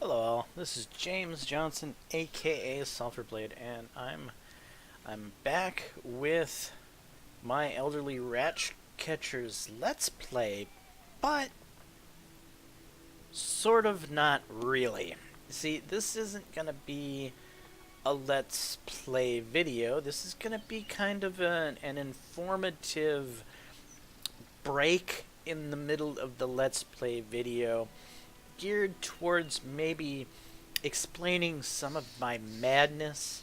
Hello all, this is James Johnson, aka Sulfurblade, and I'm back with my Elderly Ratcatcher's Let's Play, but sort of not really. See, this isn't gonna be a Let's Play video. This is gonna be kind of an informative break in the middle of the Let's Play video, geared towards maybe explaining some of my madness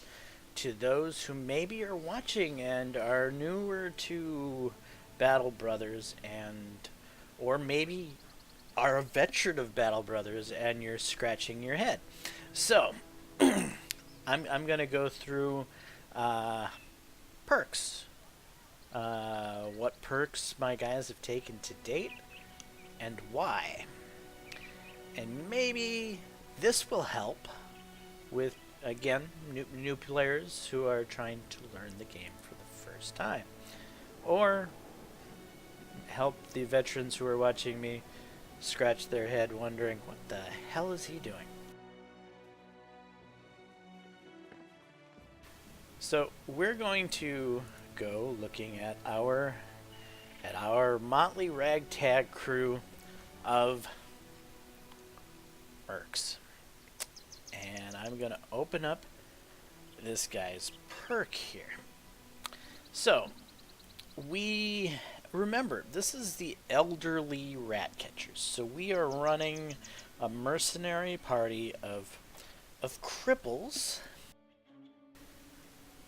to those who maybe are watching and are newer to Battle Brothers, and or maybe are a veteran of Battle Brothers and you're scratching your head. So I'm gonna go through perks, what perks my guys have taken to date and why. And maybe this will help with, again, new players who are trying to learn the game for the first time. Or help the veterans who are watching me scratch their head wondering, what the hell is he doing? So we're going to go looking at our motley ragtag crew of perks. And I'm going to open up this guy's perk here. So, we remember, this is the Elderly Ratcatchers. So we are running a mercenary party of cripples,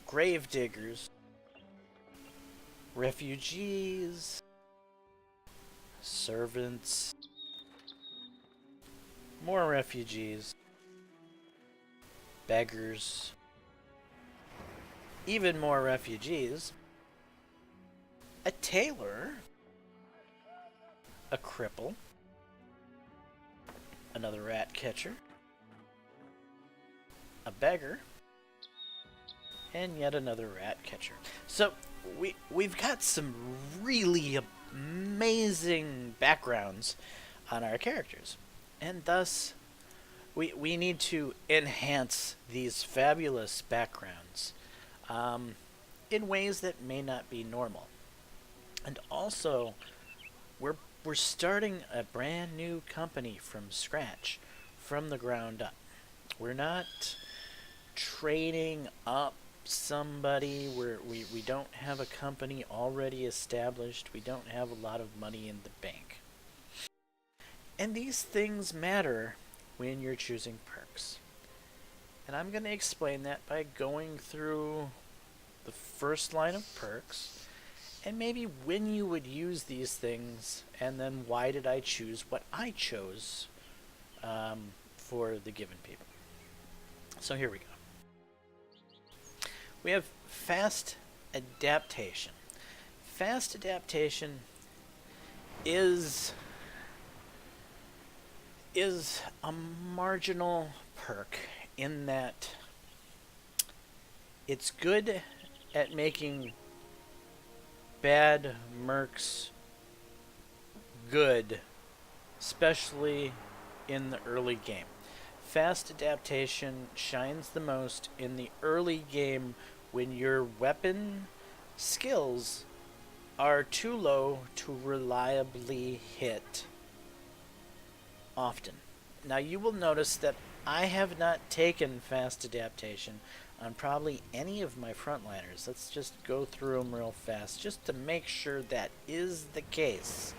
gravediggers, refugees, servants, more refugees, beggars, even more refugees, a tailor, a cripple, another rat catcher, a beggar, and yet another rat catcher. So we've got some really amazing backgrounds on our characters. And thus, we need to enhance these fabulous backgrounds in ways that may not be normal. And also, we're starting a brand new company from scratch, from the ground up. We're not training up somebody. We don't have a company already established. We don't have a lot of money in the bank. And these things matter when you're choosing perks. And I'm going to explain that by going through the first line of perks, and maybe when you would use these things, and then why did I choose what I chose for the given people. So here we go. We have Fast Adaptation. Fast Adaptation is a marginal perk in that it's good at making bad mercs good, especially in the early game. Fast Adaptation shines the most in the early game when your weapon skills are too low to reliably hit often. Now you will notice that I have not taken Fast Adaptation on probably any of my frontliners. Let's just go through them real fast just to make sure that is the case.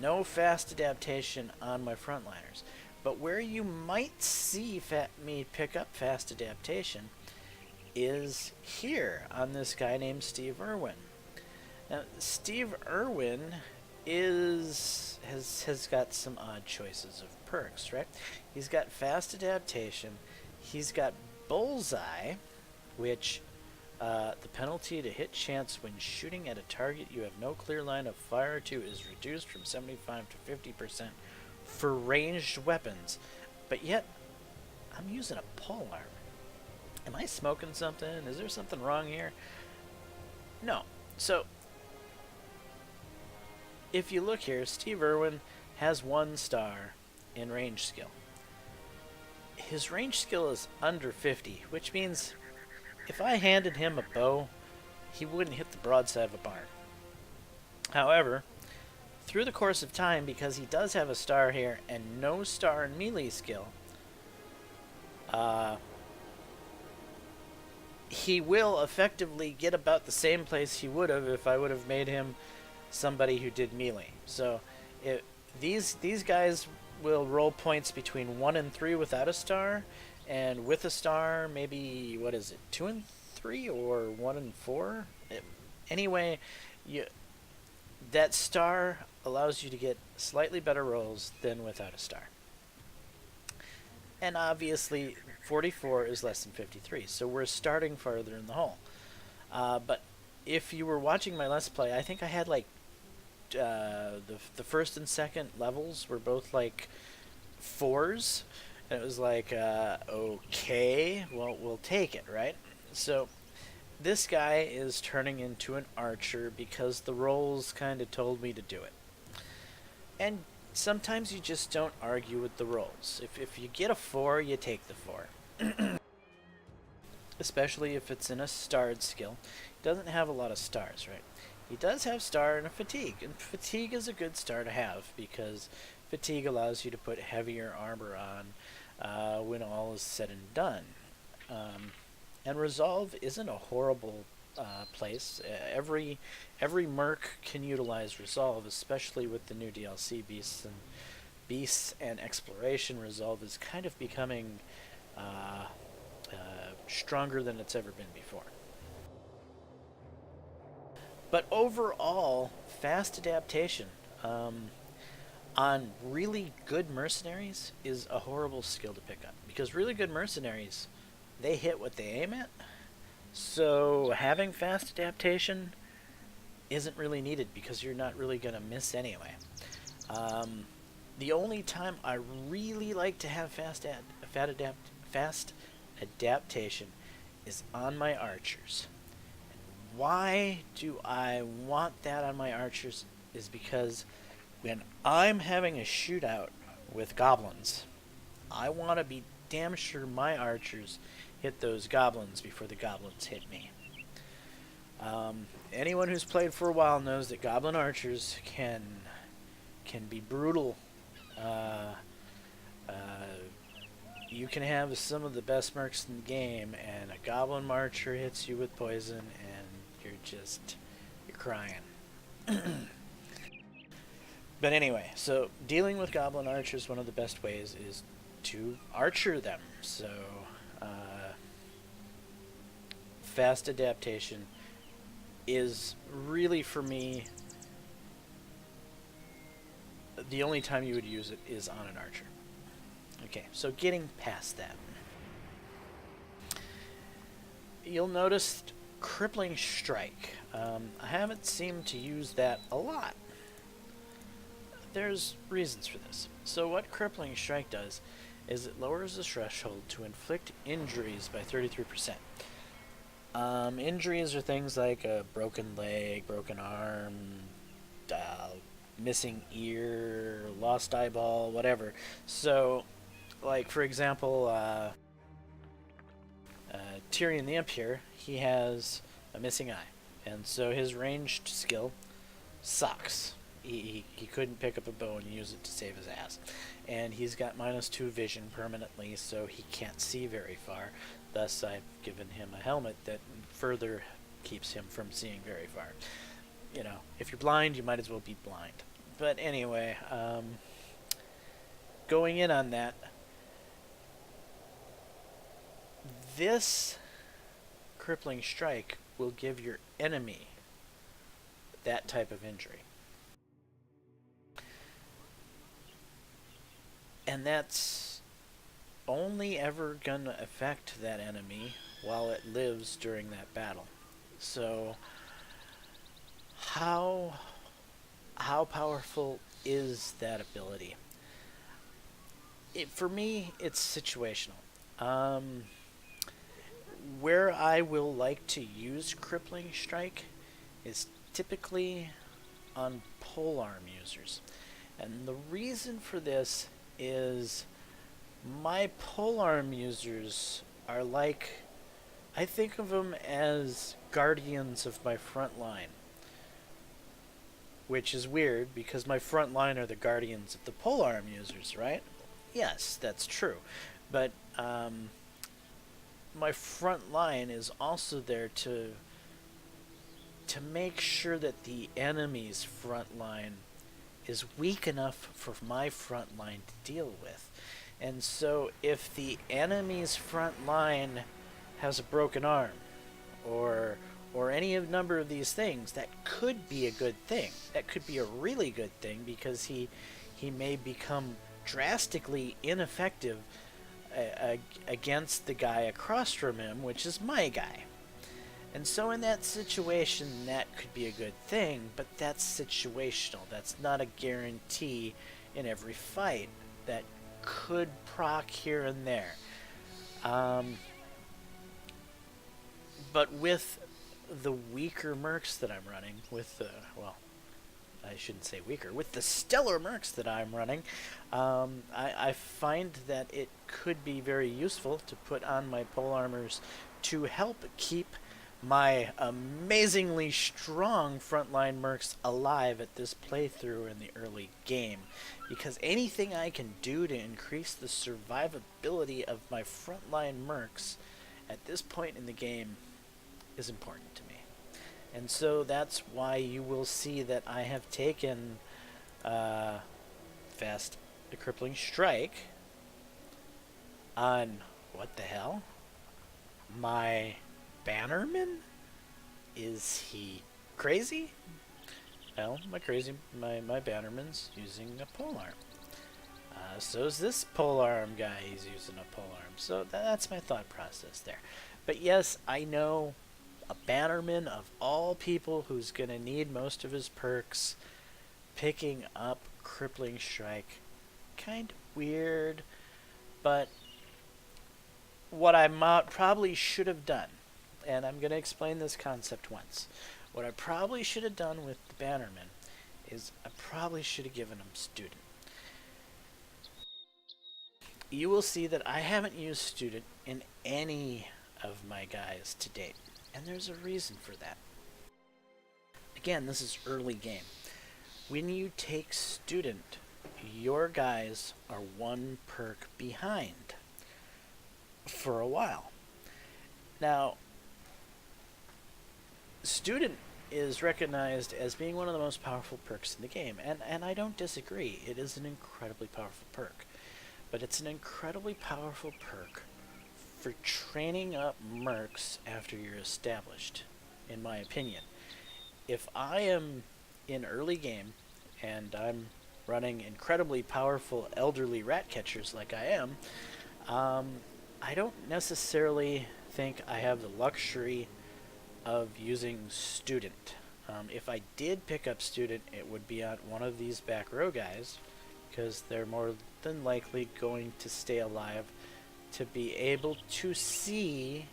No Fast Adaptation on my frontliners. But where you might see me pick up Fast Adaptation is here on this guy named Steve Irwin. Now Steve Irwin has got some odd choices of perks, right? He's got Fast Adaptation, he's got Bullseye, which the penalty to hit chance when shooting at a target you have no clear line of fire to is reduced from 75 to 50% for ranged weapons. But yet, I'm using a pole arm. Am I smoking something? Is there something wrong here? No. So, if you look here, Steve Irwin has 1 star in range skill. his range skill is under 50, which means if I handed him a bow, he wouldn't hit the broadside of a barn. However, through the course of time, because he does have a star here and no star in melee skill, he will effectively get about the same place he would have if I would have made him somebody who did melee. So these guys will roll points between 1 and 3 without a star, and with a star, maybe, what is it, 2 and 3 or 1 and 4? Anyway, that star allows you to get slightly better rolls than without a star. And obviously, 44 is less than 53, so we're starting farther in the hole. But if you were watching my Let's Play, I think I had like the first and second levels were both like 4s, and it was like, okay, well, we'll take it, right? So this guy is turning into an archer because the rolls kind of told me to do it. And sometimes you just don't argue with the rolls. If you get a 4, you take the 4. Especially if it's in a starred skill. He doesn't have a lot of stars, right? He does have star and a fatigue. And fatigue is a good star to have because fatigue allows you to put heavier armor on when all is said and done. And resolve isn't a horrible place. Every merc can utilize resolve, especially with the new DLC beasts and exploration. Resolve is kind of becoming stronger than it's ever been before. But overall, fast adaptation on really good mercenaries is a horrible skill to pick up, because really good mercenaries, they hit what they aim at. So having fast adaptation isn't really needed because you're not really going to miss anyway. The only time I really like to have fast adaptation is on my archers. And why do I want that on my archers is because when I'm having a shootout with goblins, I want to be damn sure my archers hit those goblins before the goblins hit me. Anyone who's played for a while knows that goblin archers can be brutal. You can have some of the best mercs in the game, and a goblin archer hits you with poison, and you're crying. But anyway, so dealing with goblin archers, one of the best ways is to archer them. So fast adaptation is really, for me, the only time you would use it is on an archer. Okay, so getting past that, you'll notice Crippling Strike. I haven't seemed to use that a lot. There's reasons for this. So what Crippling Strike does is it lowers the threshold to inflict injuries by 33%. Injuries are things like a broken leg, broken arm, missing ear, lost eyeball, whatever. So, like, for example, Tyrion the Imp here, he has a missing eye. And so his ranged skill sucks. He couldn't pick up a bow and use it to save his ass. And he's got -2 vision permanently, so he can't see very far. Thus, I've given him a helmet that further keeps him from seeing very far. You know, if you're blind, you might as well be blind. But anyway, going in on that, this Crippling Strike will give your enemy that type of injury. And that's only ever gonna affect that enemy while it lives during that battle. So how powerful is that ability? For me, it's situational. Where I will like to use Crippling Strike is typically on polearm users. And the reason for this is My polearm users are like, I think of them as guardians of my front line, which is weird because my front line are the guardians of the polearm users, right? Yes, that's true. But my front line is also there to make sure that the enemy's front line is weak enough for my front line to deal with. And so if the enemy's front line has a broken arm or any number of these things, that could be a good thing. That could be a really good thing because he may become drastically ineffective against the guy across from him, which is my guy. And so in that situation, that could be a good thing, but that's situational. That's not a guarantee in every fight. That could proc here and there. But with the weaker mercs that I'm running, with the, well, I shouldn't say weaker, with the stellar mercs that I'm running, I find that it could be very useful to put on my pole armors to help keep my amazingly strong frontline mercs alive at this playthrough in the early game. Because anything I can do to increase the survivability of my frontline mercs at this point in the game is important to me. And so that's why you will see that I have taken the Crippling Strike on, what the hell? My Bannerman? Is he crazy? Well, my Bannerman's using a polearm. So's this polearm guy, he's using a polearm. So that's my thought process there. But yes, I know a Bannerman of all people who's going to need most of his perks, picking up Crippling Strike. Kind of weird, but what I probably should have done, and I'm going to explain this concept once. What I probably should have done with the Bannerman is I probably should have given him Student. You will see that I haven't used Student in any of my guys to date, and there's a reason for that. Again, this is early game. When you take Student, your guys are one perk behind for a while. Now, Student is recognized as being one of the most powerful perks in the game, and I don't disagree. It is an incredibly powerful perk. But it's an incredibly powerful perk for training up mercs after you're established, in my opinion. If I am in early game, and I'm running incredibly powerful Elderly Ratcatchers like I am, I don't necessarily think I have the luxury of using Student. If I did pick up Student, it would be on one of these back row guys, because they're more than likely going to stay alive to be able to see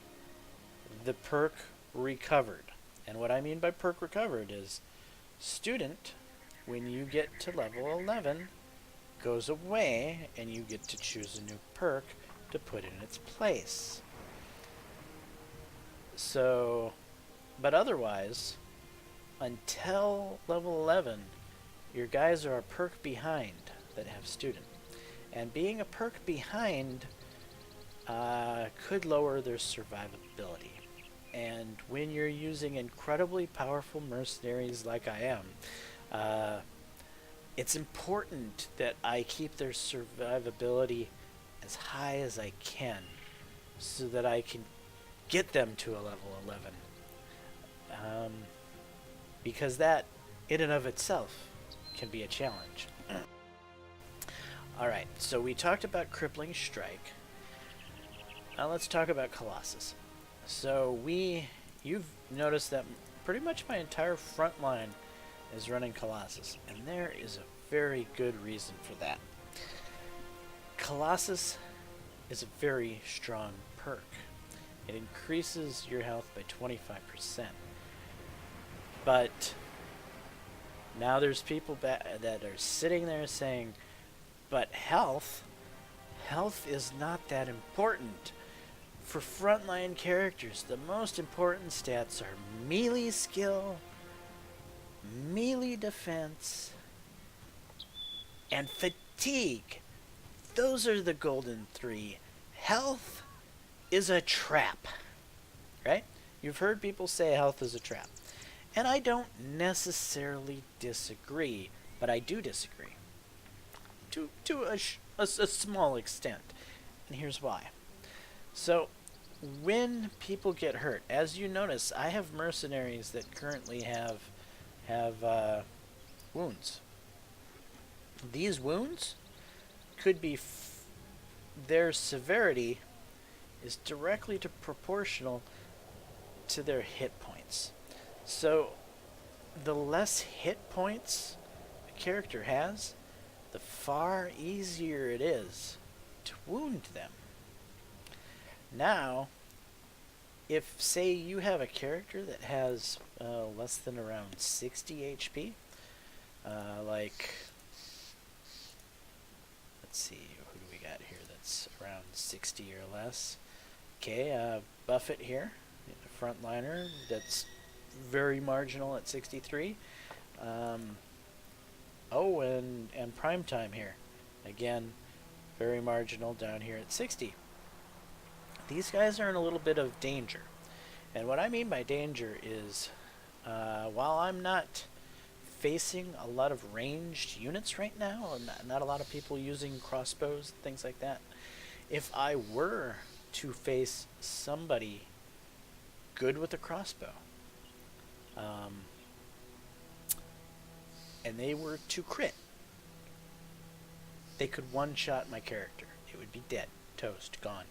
the perk recovered. And what I mean by perk recovered is Student, when you get to level 11, goes away and you get to choose a new perk to put in its place. So, but otherwise, until level 11, your guys are a perk behind that have Student. And being a perk behind could lower their survivability. And when you're using incredibly powerful mercenaries like I am, it's important that I keep their survivability as high as I can so that I can get them to a level 11. Because that, in and of itself, can be a challenge. Alright, so we talked about Crippling Strike. Now let's talk about Colossus. So you've noticed that pretty much my entire front line is running Colossus, and there is a very good reason for that. Colossus is a very strong perk. It increases your health by 25%. But now there's people that are sitting there saying, but health health is not that important. For frontline characters, the most important stats are melee skill, melee defense, and fatigue. Those are the golden three. Health is a trap, right? You've heard people say health is a trap. And I don't necessarily disagree, but I do disagree. To a small extent. And here's why. So, when people get hurt, as you notice, I have mercenaries that currently have wounds. These wounds could be their severity is directly proportional to their hit points. So, the less hit points a character has, the far easier it is to wound them. Now, if, say, you have a character that has less than around 60 HP, like, let's see, who do we got here that's around 60 or less? Okay, Buffett here, Frontliner, that's very marginal at 63. Oh, and Primetime here, again, very marginal down here at 60. These guys are in a little bit of danger. And what I mean by danger is, while I'm not facing a lot of ranged units right now, not a lot of people using crossbows, things like that, if I were to face somebody good with a crossbow, and they were to crit, they could one-shot my character. It would be dead, toast, gone.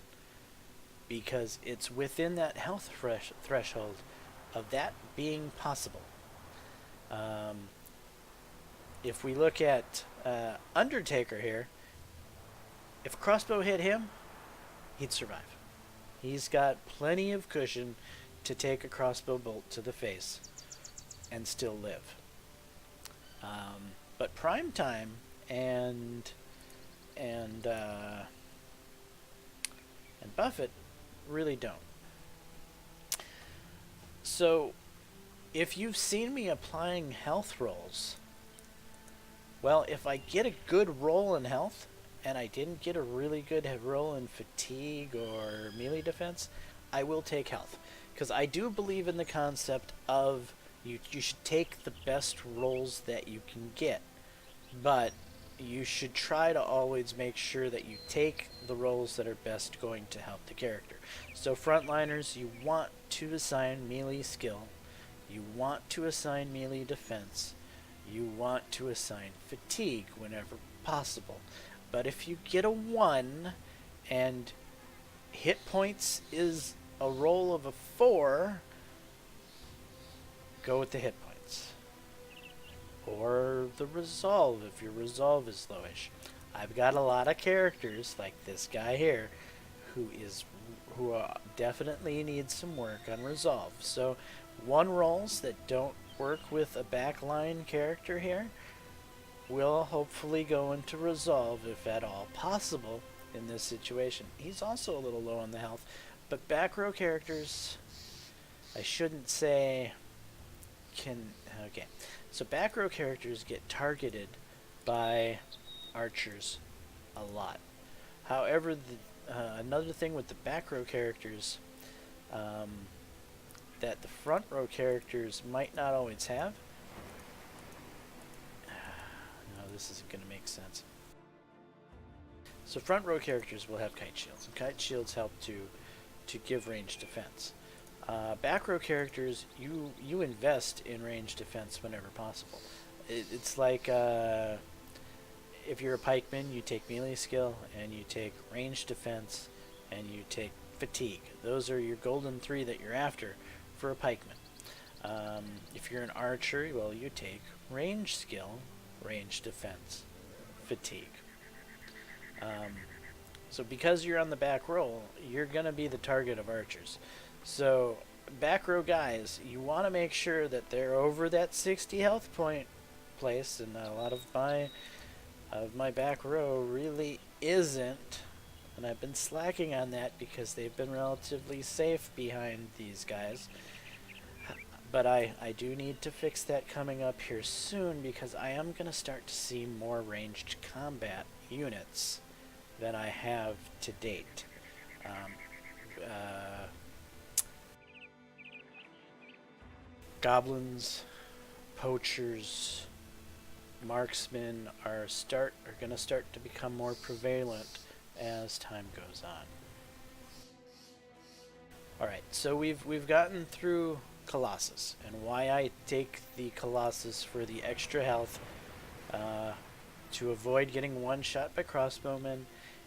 Because it's within that health threshold of that being possible. If we look at Undertaker here, if a crossbow hit him, he'd survive. He's got plenty of cushion to take a crossbow bolt to the face and still live. But Primetime and Buffett really don't. So, if you've seen me applying health rolls, well, if I get a good roll in health, and I didn't get a really good roll in fatigue or melee defense, I will take health. Because I do believe in the concept of you should take the best rolls that you can get. But you should try to always make sure that you take the roles that are best going to help the character. So frontliners, you want to assign melee skill, you want to assign melee defense, you want to assign fatigue whenever possible. But if you get a 1 and hit points is a roll of a 4, go with the hit points. Or the resolve if your resolve is lowish. I've got a lot of characters like this guy here who definitely needs some work on resolve. So 1 rolls that don't work with a backline character here will hopefully go into resolve if at all possible in this situation. He's also a little low on the health, but back row characters, I shouldn't say okay. So back row characters get targeted by archers a lot. However, another thing with the back row characters that the front row characters might not always have. No, this isn't going to make sense. So front row characters will have kite shields, and kite shields help to give range defense. Back row characters, you invest in range defense whenever possible. It's like if you're a pikeman, you take melee skill, and you take range defense, and you take fatigue. Those are your golden 3 that you're after for a pikeman. If you're an archer, well, you take range skill, range defense, fatigue. So because you're on the back row, you're going to be the target of archers. So back row guys, you want to make sure that they're over that 60 health point place, and a lot of my back row really isn't and I've been slacking on that because they've been relatively safe behind these guys. But I do need to fix that coming up here soon, because I am going to start to see more ranged combat units than I have to date. Goblins, poachers, marksmen are going to start to become more prevalent as time goes on. All right, so we've gotten through Colossus, and why I take the Colossus for the extra health, to avoid getting one shot by crossbowmen,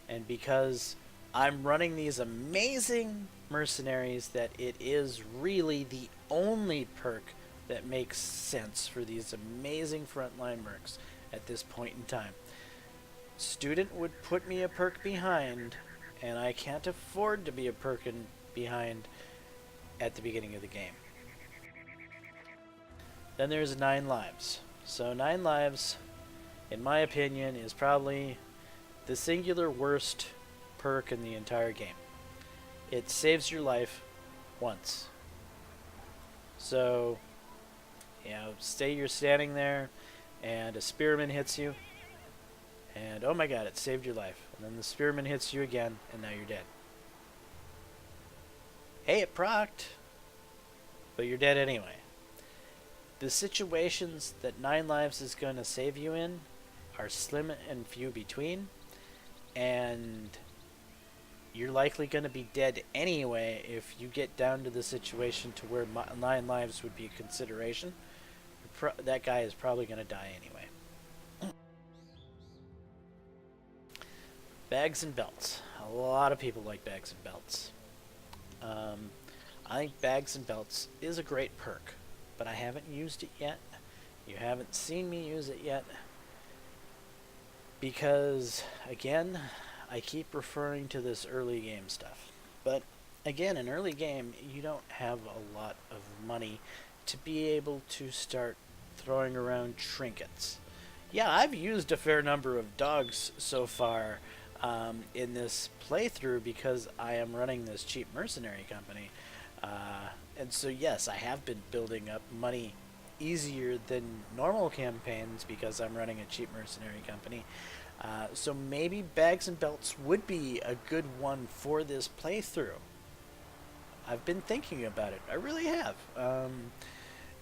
and because I'm running these amazing mercenaries that it is really the only perk that makes sense for these amazing frontline mercs at this point in time. Student would put me a perk behind, and I can't afford to be a perk behind at the beginning of the game. Then there's 9 lives. So 9 lives, in my opinion, is probably the singular worst perk in the entire game. It saves your life once. So, say you're standing there and a spearman hits you, and oh my god, it saved your life. And then the spearman hits you again, and now you're dead. Hey, it procced, but you're dead anyway. The situations that 9 lives is going to save you in are slim and few between, and you're likely going to be dead anyway if you get down to the situation to where 9 lives would be a consideration. That guy is probably going to die anyway. Bags and belts. A lot of people like bags and belts. I think bags and belts is a great perk, but I haven't used it yet. You haven't seen me use it yet, because, again, I keep referring to this early game stuff. But, again, in early game, you don't have a lot of money to be able to start throwing around trinkets. Yeah, I've used a fair number of dogs so far in this playthrough because I am running this cheap mercenary company. And so, yes, I have been building up money easier than normal campaigns because I'm running a cheap mercenary company. So maybe bags and belts would be a good one for this playthrough. I've been thinking about it. I really have.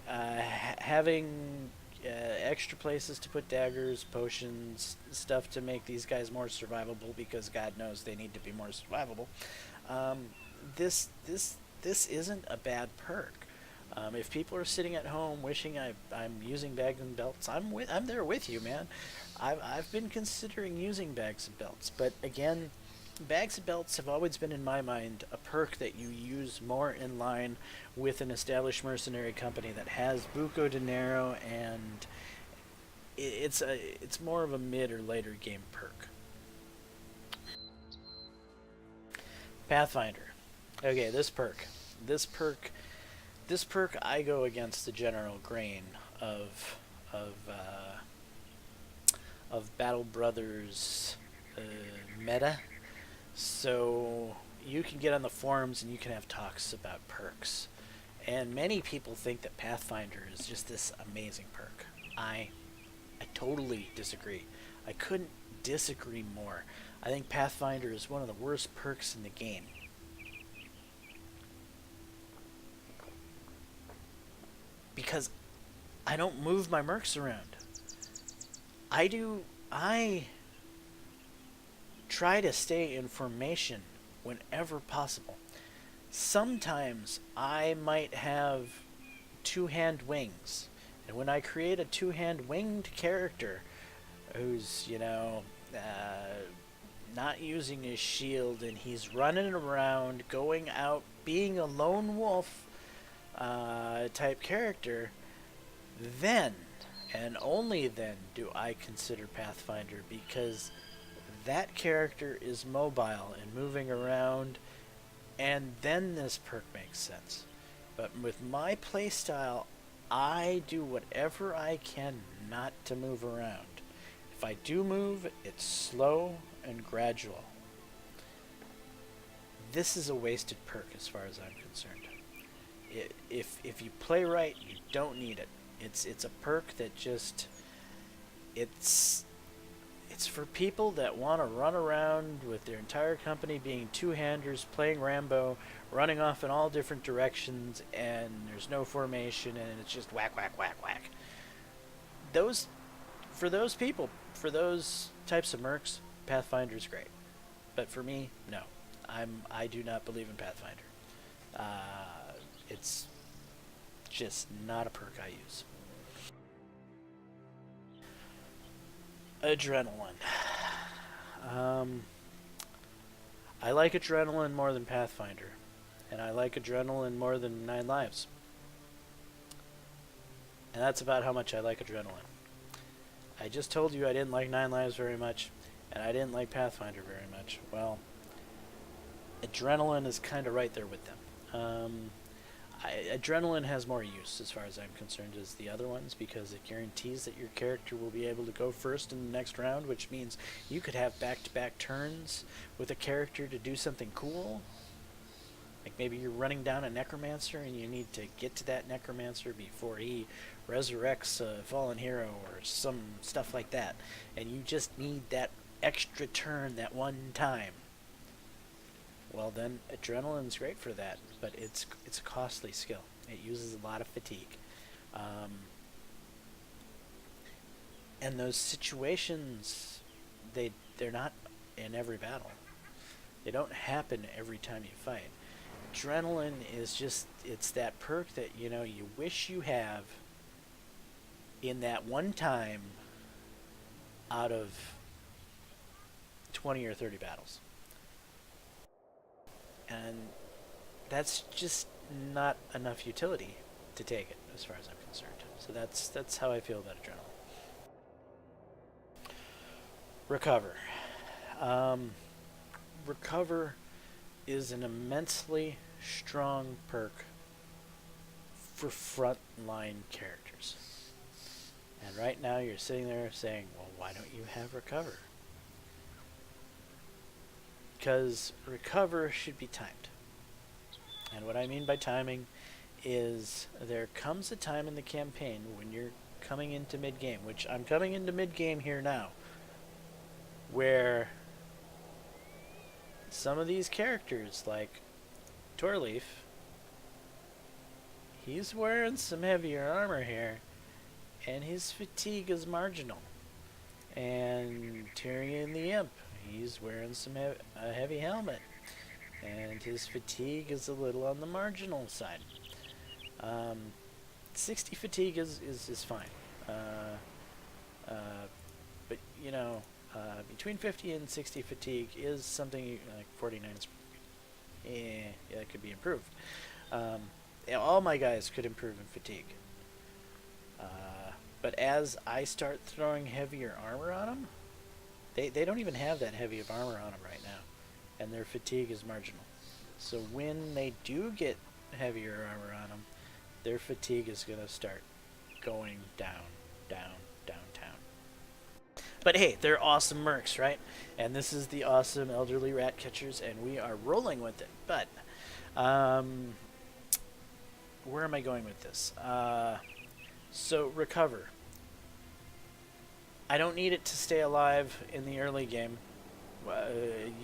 Having extra places to put daggers, potions, stuff to make these guys more survivable, because God knows they need to be more survivable. This isn't a bad perk. If people are sitting at home wishing I'm using bags and belts, I'm there with you, man. I've been considering using bags and belts, but again, bags and belts have always been in my mind a perk that you use more in line with an established mercenary company that has buco dinero, and it's more of a mid or later game perk. Pathfinder. Okay, this perk I go against the general grain of Battle Brothers meta. So you can get on the forums and you can have talks about perks. And many people think that Pathfinder is just this amazing perk. I totally disagree. I couldn't disagree more. I think Pathfinder is one of the worst perks in the game. Because I don't move my mercs around. I try to stay in formation whenever possible. Sometimes I might have 2-hand wings, and when I create a 2-hand winged character who's, not using his shield, and he's running around, going out, being a lone wolf type character, then and only then do I consider Pathfinder, because that character is mobile and moving around, and then this perk makes sense. But with my playstyle, I do whatever I can not to move around. If I do move, it's slow and gradual. this is a wasted perk as far as I'm concerned. If you play right, you don't need it. It's a perk that just it's for people that want to run around with their entire company being two-handers, playing Rambo, running off in all different directions, and there's no formation, and it's just whack, whack, whack, whack. For those people, for those types of mercs, Pathfinder's great. But for me, no. I do not believe in Pathfinder. It's just not a perk I use. Adrenaline. I like Adrenaline more than Pathfinder. And I like Adrenaline more than 9 Lives. And that's about how much I like Adrenaline. I just told you I didn't like 9 Lives very much, and I didn't like Pathfinder very much. Well, Adrenaline is kind of right there with them. Adrenaline has more use as far as I'm concerned as the other ones, because it guarantees that your character will be able to go first in the next round, which means you could have back-to-back turns with a character to do something cool. Like maybe you're running down a necromancer and you need to get to that necromancer before he resurrects a fallen hero or some stuff like that, and you just need that extra turn that one time. Well, then Adrenaline's great for that, but it's a costly skill. It uses a lot of fatigue, and those situations they're not in every battle. They don't happen every time you fight. Adrenaline is just, it's that perk that you wish you have in that one time out of 20 or 30 battles. And that's just not enough utility to take it, as far as I'm concerned. So that's how I feel about Adrenaline. Recover. Recover is an immensely strong perk for frontline characters. And right now you're sitting there saying, well, why don't you have Recover? Because Recover should be timed. And what I mean by timing is there comes a time in the campaign when you're coming into mid-game, which I'm coming into mid-game here now, where some of these characters, like Torleaf, he's wearing some heavier armor here, and his fatigue is marginal. And Tyrion the Imp, he's wearing some a heavy helmet, and his fatigue is a little on the marginal side. 60 fatigue is fine. But, between 50 and 60 fatigue is something like 49 is, it could be improved. All my guys could improve in fatigue. But as I start throwing heavier armor on them, they don't even have that heavy of armor on them right now, and their fatigue is marginal. So when they do get heavier armor on them, their fatigue is going to start going down, down, downtown. But hey, they're awesome mercs, right? And this is the awesome Elderly Ratcatchers, and we are rolling with it. But where am I going with this? So Recover. I don't need it to stay alive in the early game.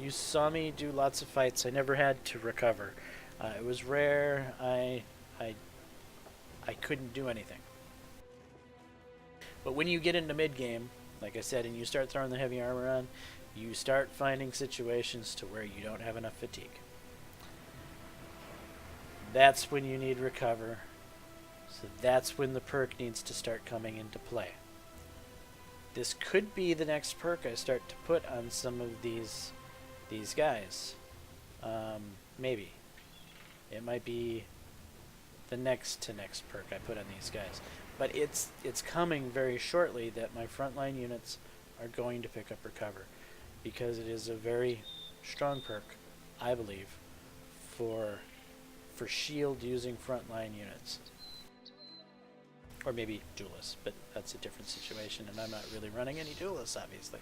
You saw me do lots of fights. I never had to recover. It was rare. I couldn't do anything. But when you get into mid-game, like I said, and you start throwing the heavy armor on, you start finding situations to where you don't have enough fatigue. That's when you need Recover. So that's when the perk needs to start coming into play. This could be the next perk I start to put on some of these guys. Maybe. It might be the next to next perk I put on these guys. But it's coming very shortly that my frontline units are going to pick up Recover, because it is a very strong perk, I believe, for shield using frontline units. Or maybe duelists, but that's a different situation, and I'm not really running any duelists, obviously.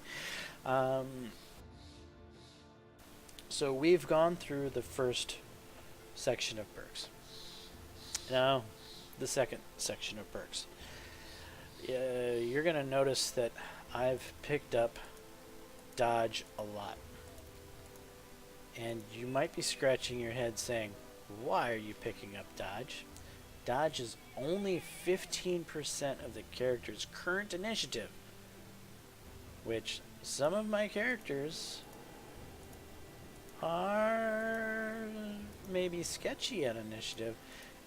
So we've gone through the first section of perks. Now, the second section of perks. You're going to notice that I've picked up dodge a lot. And you might be scratching your head saying, why are you picking up dodge? Dodge is only 15% of the character's current initiative, which some of my characters are maybe sketchy at initiative.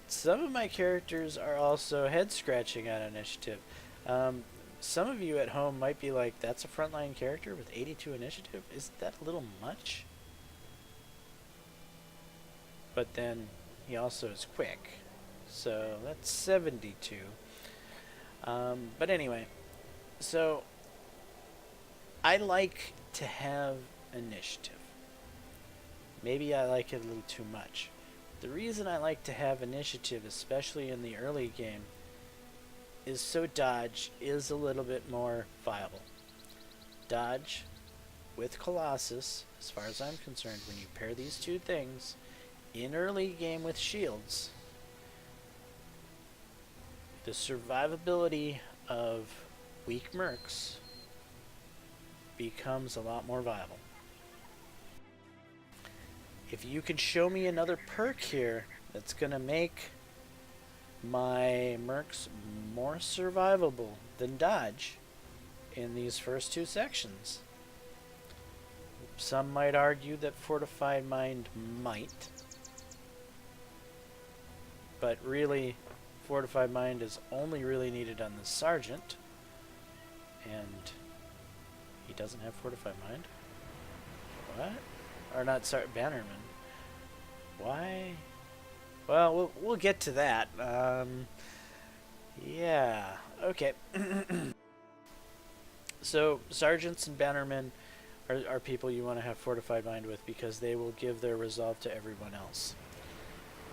Some of my characters are also head-scratching at initiative. Some of you at home might be like, that's a frontline character with 82 initiative? Isn't that a little much? But then he also is quick. So that's 72. But anyway, so I like to have initiative. Maybe I like it a little too much. The reason I like to have initiative, especially in the early game, is so dodge is a little bit more viable. Dodge with Colossus, as far as I'm concerned, when you pair these two things in early game with shields, the survivability of weak mercs becomes a lot more viable. If you can show me another perk here that's going to make my mercs more survivable than dodge in these first two sections. Some might argue that Fortified Mind might, but really Fortified Mind is only really needed on the Sergeant, and he doesn't have Fortified Mind? What? Or not, sorry, Bannerman. Why? Well, we'll get to that. Yeah, okay. So, Sergeants and Bannermen are people you want to have Fortified Mind with because they will give their resolve to everyone else.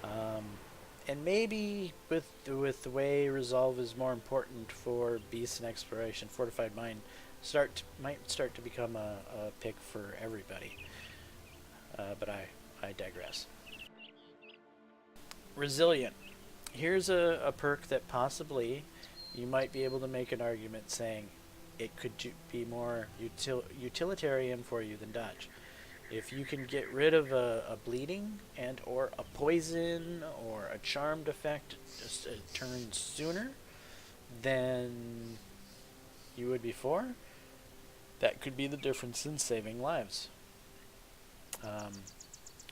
And maybe with the way resolve is more important for Beast and Exploration, Fortified Mind might start to become a pick for everybody. But I digress. Resilient. Here's a perk that possibly you might be able to make an argument saying it could be more utilitarian for you than dodge. If you can get rid of a bleeding and or a poison or a charmed effect just a turn sooner than you would before, that could be the difference in saving lives.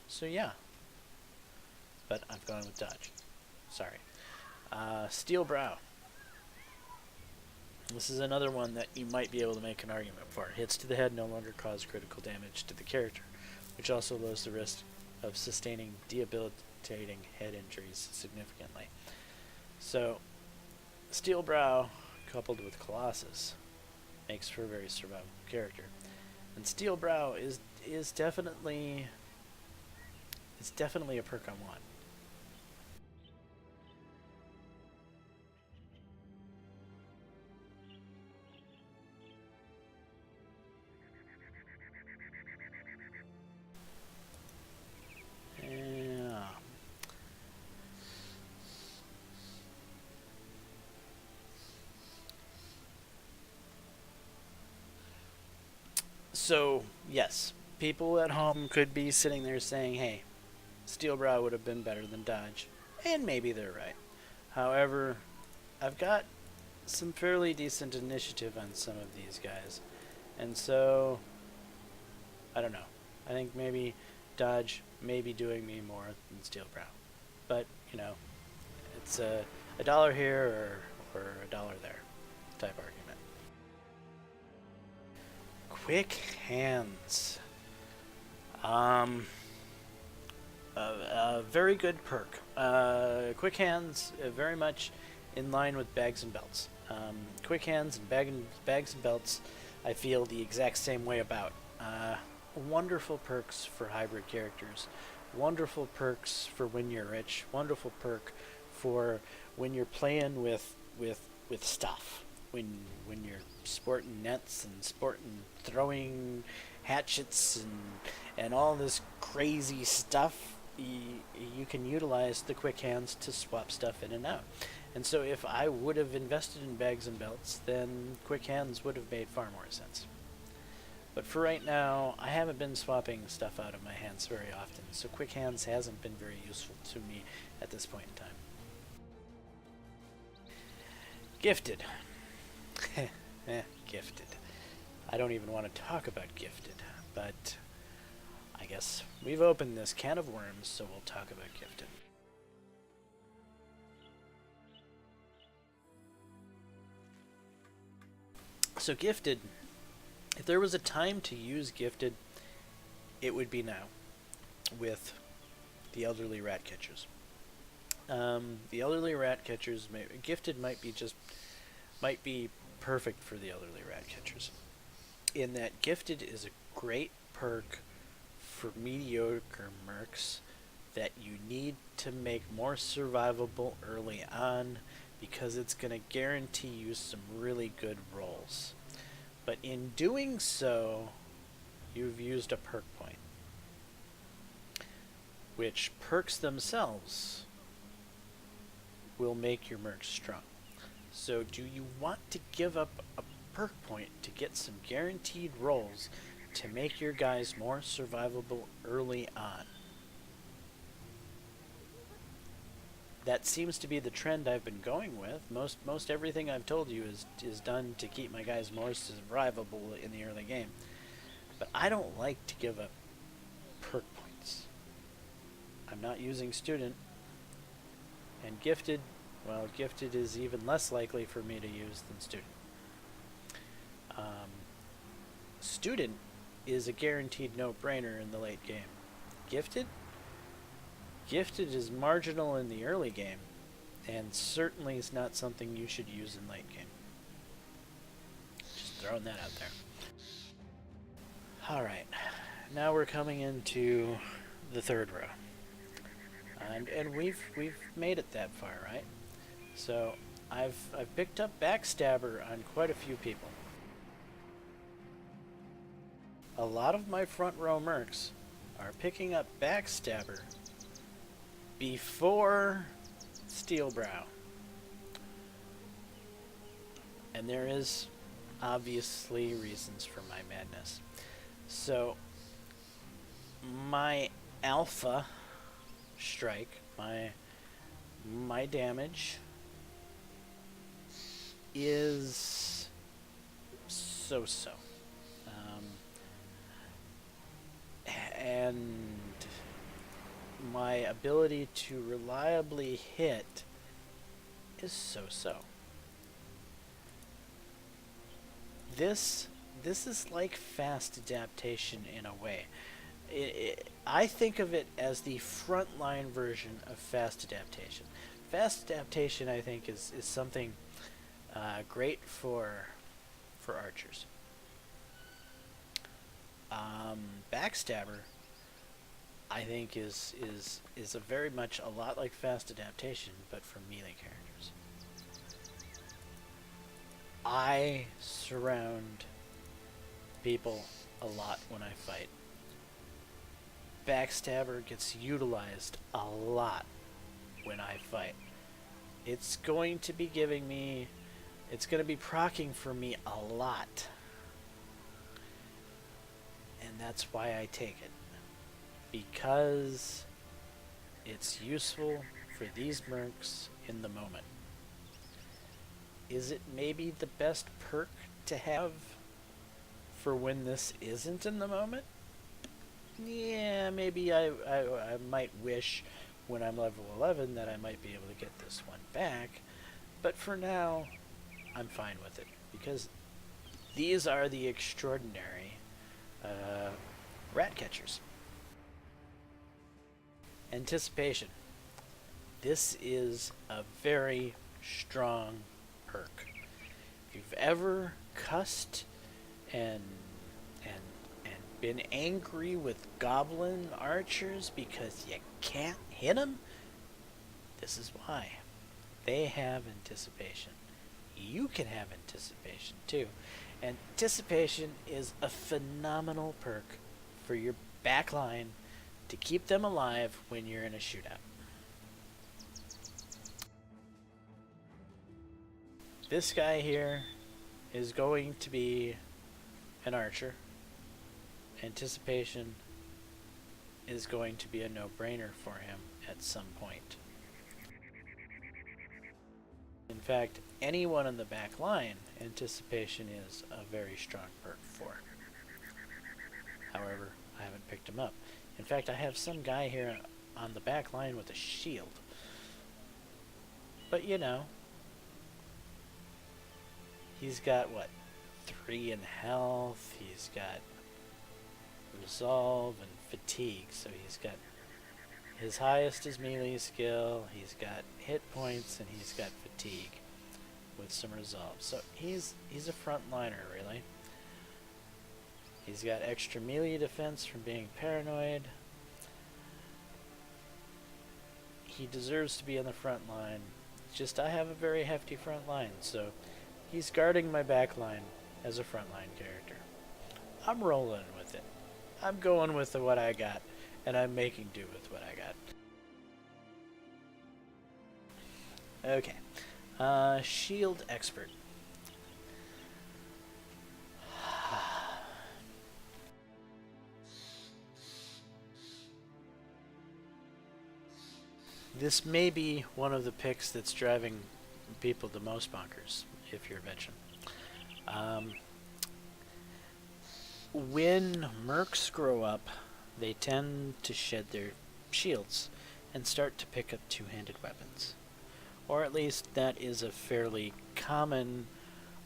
So yeah, but I've gone with dodge. Sorry. Steel Brow. This is another one that you might be able to make an argument for. Hits to the head no longer cause critical damage to the character, which also lowers the risk of sustaining debilitating head injuries significantly. So, Steel Brow coupled with Colossus makes for a very survivable character. And Steel Brow is definitely a perk I want. Yeah. So, yes, people at home could be sitting there saying, hey, Steel Brow would have been better than dodge. And maybe they're right. However, I've got some fairly decent initiative on some of these guys. And so, I don't know. I think maybe dodge may be doing me more than Steel Brow. But, you know, it's a dollar here or a dollar there type argument. Quick Hands. A very good perk. Quick Hands, very much in line with Bags and Belts. Quick Hands and Bags and Belts, I feel the exact same way about. Wonderful perks for hybrid characters. Wonderful perks for when you're rich. Wonderful perk for when you're playing with stuff. when you're sporting nets and sporting throwing hatchets and all this crazy stuff, you can utilize the quick hands to swap stuff in and out. And so if I would have invested in bags and belts, then quick hands would have made far more sense. But for right now, I haven't been swapping stuff out of my hands very often, so quick hands hasn't been very useful to me at this point in time. Gifted. Gifted. I don't even want to talk about gifted, but I guess we've opened this can of worms, so we'll talk about gifted. So gifted, if there was a time to use gifted, it would be now with the Elderly Ratcatchers. The Elderly Ratcatchers, gifted might be perfect for the Elderly Ratcatchers, in that gifted is a great perk for mediocre mercs that you need to make more survivable early on, because it's going to guarantee you some really good rolls. But in doing so, you've used a perk point, which perks themselves will make your mercs strong. So do you want to give up a perk point to get some guaranteed rolls to make your guys more survivable early on? That seems to be the trend I've been going with. Most everything I've told you is done to keep my guys more survivable in the early game. But I don't like to give up perk points. I'm not using student. And gifted, well, gifted is even less likely for me to use than student. Student is a guaranteed no-brainer in the late game. Gifted is marginal in the early game, and certainly is not something you should use in late game. Just throwing that out there. Alright, now we're coming into the third row. And we've made it that far, right? So I've picked up Backstabber on quite a few people. A lot of my front row mercs are picking up Backstabber before Steelbrow. And there is obviously reasons for my madness. So my alpha strike, my damage is so-so. And my ability to reliably hit is so-so. This is like fast adaptation in a way. I think of it as the frontline version of fast adaptation. Fast adaptation, I think, is something great for archers. Backstabber, I think, is a very much a lot like fast adaptation, but for melee characters. I surround people a lot when I fight. Backstabber gets utilized a lot when I fight. It's going to be giving me, it's going to be proccing for me a lot. And that's why I take it. Because it's useful for these mercs in the moment. Is it maybe the best perk to have for when this isn't in the moment? Yeah, maybe I might wish when I'm level 11 that I might be able to get this one back. But for now, I'm fine with it. Because these are the extraordinary Ratcatchers. Anticipation. This is a very strong perk. If you've ever cussed and been angry with goblin archers because you can't hit them, this is why. They have anticipation. you can have Anticipation too. Anticipation is a phenomenal perk for your backline to keep them alive when you're in a shootout. This guy here is going to be an archer. Anticipation is going to be a no-brainer for him at some point. In fact, anyone in the back line, Anticipation is a very strong perk for. However, I haven't picked him up. In fact, I have some guy here on the back line with a shield. But you know, he's got what? 3 in health, he's got resolve and fatigue, so he's got his highest is melee skill, he's got hit points, and he's got fatigue with some resolve. So he's a frontliner, really. He's got extra melee defense from being paranoid. He deserves to be on the front line. It's just I have a very hefty front line, so he's guarding my back line as a frontline character. I'm rolling with it. I'm going with what I got, and I'm making do with what I got. Okay. Shield Expert. This may be one of the picks that's driving people the most bonkers, if you're a veteran. When mercs grow up, they tend to shed their shields and start to pick up two-handed weapons. Or at least that is a fairly common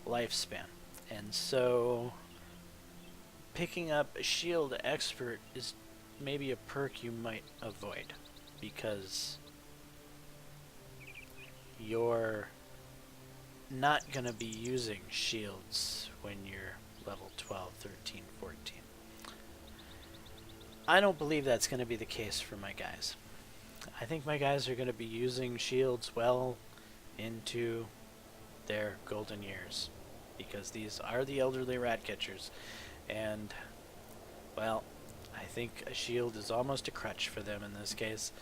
lifespan. And so picking up a shield expert is maybe a perk you might avoid, because you're not going to be using shields when you're level 12, 13, 14. I don't believe that's going to be the case for my guys. I think my guys are going to be using shields well into their golden years, because these are the elderly ratcatchers, and well, I think a shield is almost a crutch for them in this case,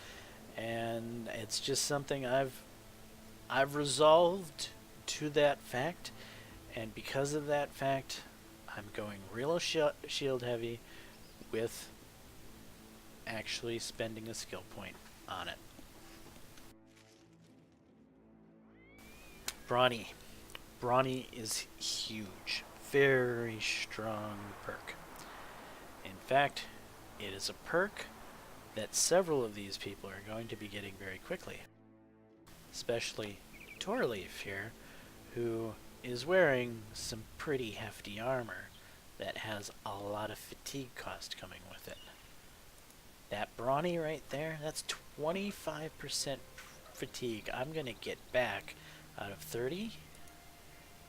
and it's just something I've resolved to that fact, and because of that fact, I'm going real shield heavy with actually spending a skill point on it. Brawny. Brawny is huge. Very strong perk. In fact, it is a perk that several of these people are going to be getting very quickly. Especially Torleaf here, who is wearing some pretty hefty armor that has a lot of fatigue cost coming with it. That Brawny right there, that's 25% fatigue I'm going to get back out of 30,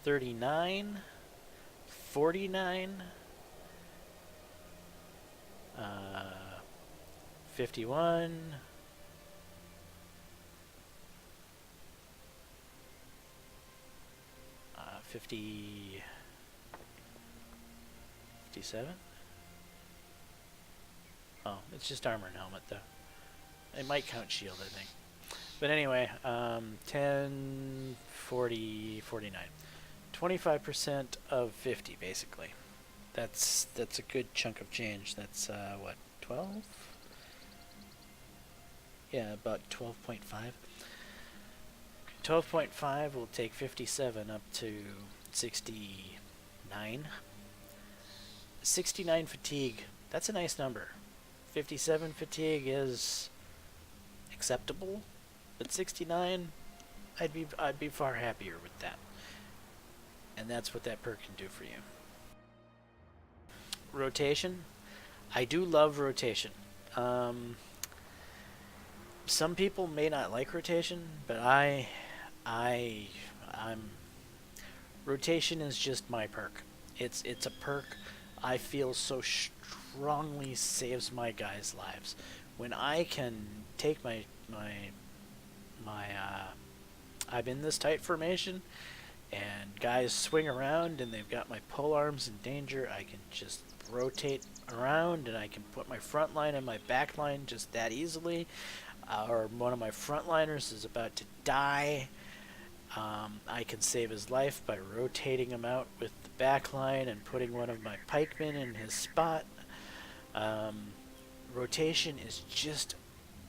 39, 49, 51, 50, 57? Oh, it's just armor and helmet, though. It might count shield, I think. But anyway, 10, 40, 49. 25% of 50, basically. That's a good chunk of change. That's, what, 12? Yeah, about 12.5. 12.5 will take 57 up to 69. 69 fatigue, that's a nice number. 57 fatigue is acceptable, but 69, I'd be far happier with that. And that's what that perk can do for you. Rotation. I do love rotation. Some people may not like rotation, but rotation is just my perk. It's a perk I feel so strongly saves my guys' lives. When I can take my I'm in this tight formation, and guys swing around and they've got my pole arms in danger, I can just rotate around and I can put my front line and my back line just that easily. Or one of my frontliners is about to die. I can save his life by rotating him out with the back line and putting one of my pikemen in his spot. Rotation is just,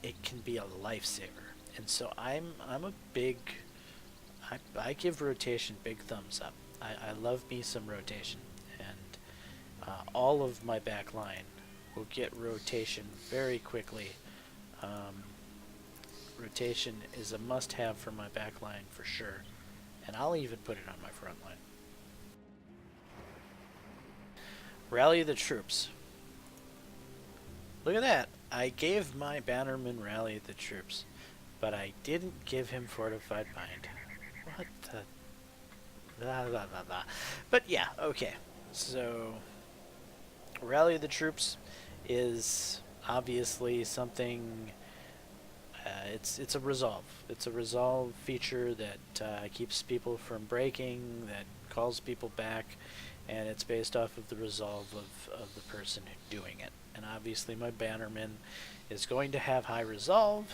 it can be a lifesaver. And so I'm a big, I give rotation big thumbs up. I love me some rotation, and all of my back line will get rotation very quickly. Rotation is a must-have for my back line for sure, and I'll even put it on my front line. Rally the troops. Look at that. I gave my Bannerman Rally the troops, but I didn't give him Fortified Mind. What the... Blah, blah, blah, blah. But yeah, okay. So, Rally the troops is obviously something... it's a resolve. It's a resolve feature that keeps people from breaking, that calls people back, and it's based off of the resolve of the person doing it. And obviously my Bannerman is going to have high resolve,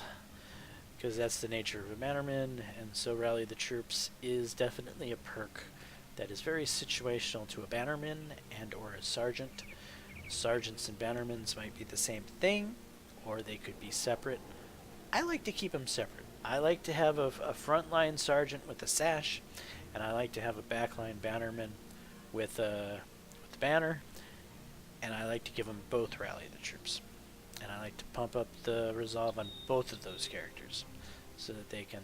because that's the nature of a Bannerman, and so Rally the Troops is definitely a perk that is very situational to a Bannerman and or a Sergeant. Sergeants and Bannermans might be the same thing, or they could be separate. I like to keep them separate. I like to have a frontline sergeant with a sash, and I like to have a backline bannerman with a banner, and I like to give them both Rally the Troops. And I like to pump up the resolve on both of those characters so that they can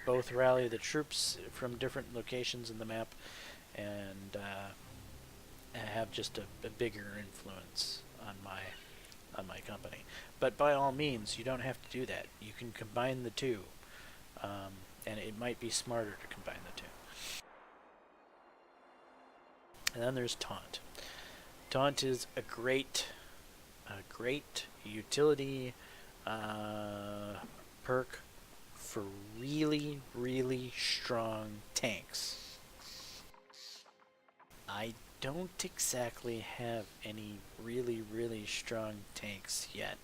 both rally the troops from different locations in the map and have just a bigger influence on my company. But by all means, you don't have to do that. You can combine the two, and it might be smarter to combine the two. And then there's Taunt. Taunt is a great utility perk for really, really strong tanks. I don't exactly have any really, really strong tanks yet.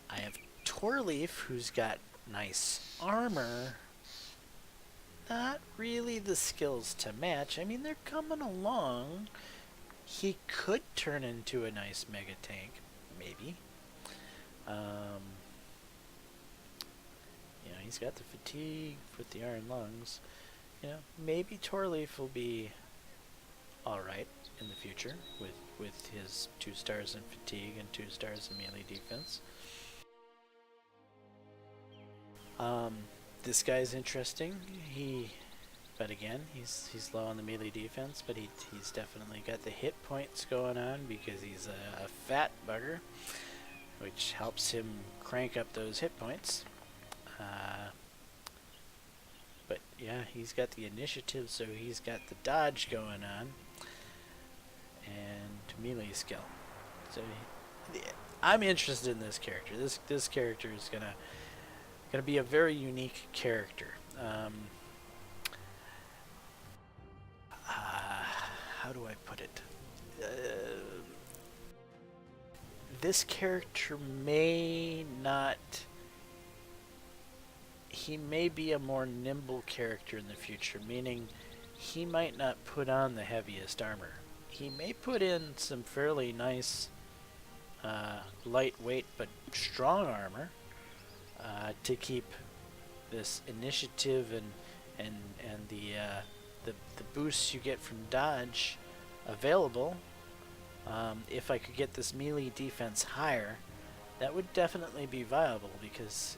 I have Torleaf, who's got nice armor. Not really the skills to match. I mean, they're coming along. He could turn into a nice mega tank, maybe. You know, he's got the fatigue with the iron lungs. You know, maybe Torleaf will be alright in the future with his 2 stars in fatigue and 2 stars in melee defense. This guy's interesting. But again, he's low on the melee defense, but he's definitely got the hit points going on because he's a fat bugger, which helps him crank up those hit points. But yeah, he's got the initiative, so he's got the dodge going on, and melee skill. So I'm interested in this character. This character is gonna be a very unique character. How do I put it? This character may not... He may be a more nimble character in the future, meaning he might not put on the heaviest armor. He may put in some fairly nice lightweight but strong armor to keep this initiative and the boosts you get from dodge available. If I could get this melee defense higher, that would definitely be viable, because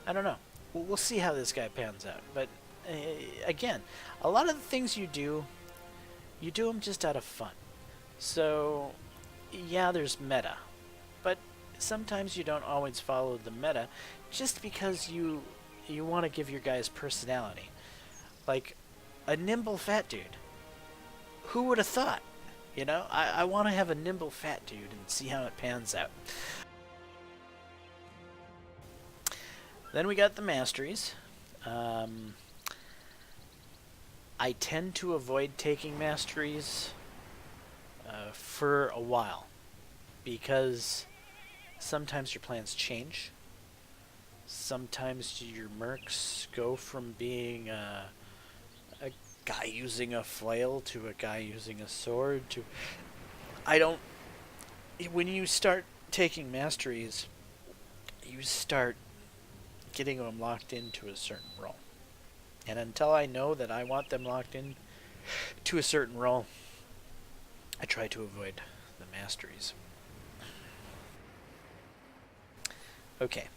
I don't know. We'll see how this guy pans out. But again, a lot of the things you do them just out of fun. So yeah, there's meta, but sometimes you don't always follow the meta just because you want to give your guys personality. Like a nimble fat dude. Who would have thought? You know, I want to have a nimble fat dude and see how it pans out. Then we got the masteries. I tend to avoid taking masteries for a while because sometimes your plans change. Sometimes your mercs go from being a guy using a flail to a guy using a sword to... I don't... When you start taking masteries, you start getting them locked into a certain role. And until I know that I want them locked in to a certain role, I try to avoid the masteries. Okay,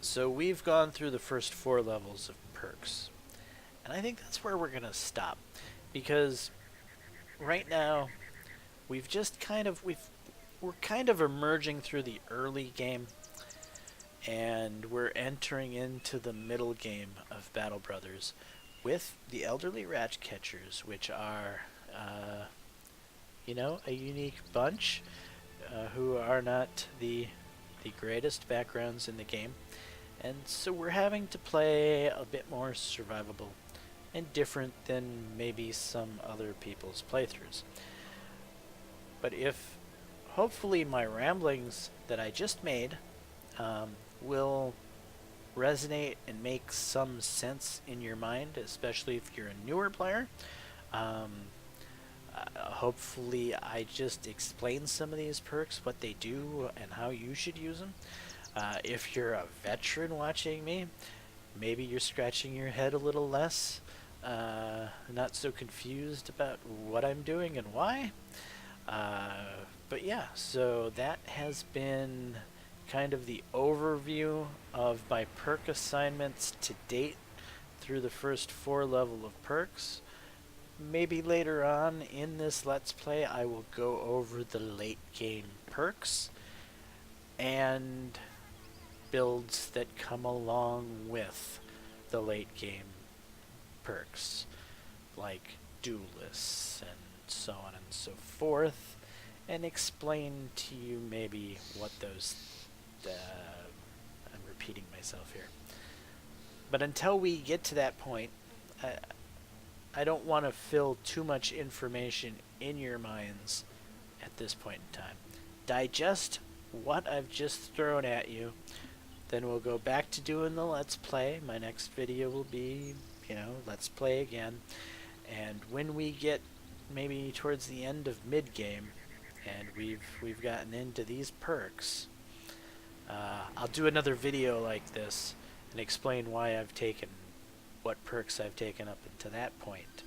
so we've gone through the first 4 levels of perks. And I think that's where we're going to stop. Because right now, we've just kind of... We're kind of emerging through the early game. And we're entering into the middle game of Battle Brothers with the Elderly Ratcatchers, which are, a unique bunch who are not the greatest backgrounds in the game. And so we're having to play a bit more survivable and different than maybe some other people's playthroughs. But if hopefully my ramblings that I just made will resonate and make some sense in your mind, especially if you're a newer player. Hopefully I just explain some of these perks, what they do, and how you should use them. If you're a veteran watching me, maybe you're scratching your head a little less, not so confused about what I'm doing and why. But yeah, so that has been kind of the overview of my perk assignments to date through the first 4 level of perks. Maybe later on in this Let's Play I will go over the late game perks and builds that come along with the late game perks, like duelists and so on and so forth, and explain to you maybe what those... I'm repeating myself here. But until we get to that point, I don't want to fill too much information in your minds at this point in time. Digest what I've just thrown at you, then we'll go back to doing the Let's Play. My next video will be, Let's Play again. And when we get maybe towards the end of mid-game, and we've gotten into these perks, I'll do another video like this and explain why I've taken what perks I've taken up until that point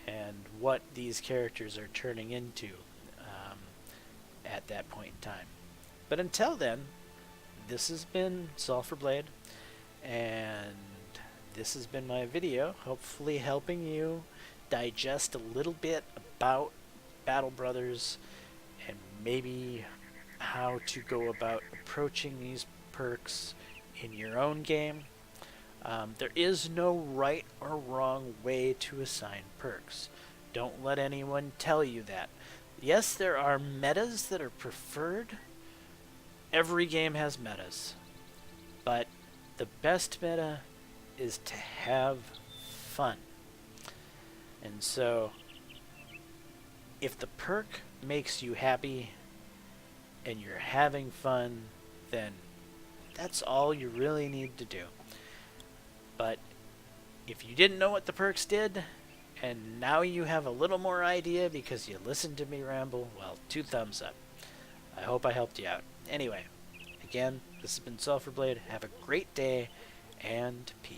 and what these characters are turning into at that point in time. But until then, this has been Sulfurblade, and this has been my video, hopefully helping you digest a little bit about Battle Brothers and maybe how to go about approaching these perks in your own game. There is no right or wrong way to assign perks. Don't let anyone tell you that. Yes, there are metas that are preferred. Every game has metas. But the best meta is to have fun. And so, if the perk makes you happy and you're having fun, then that's all you really need to do. But if you didn't know what the perks did, and now you have a little more idea because you listened to me ramble, well, 2 thumbs up. I hope I helped you out. Anyway, again, this has been Sulfurblade. Have a great day, and peace.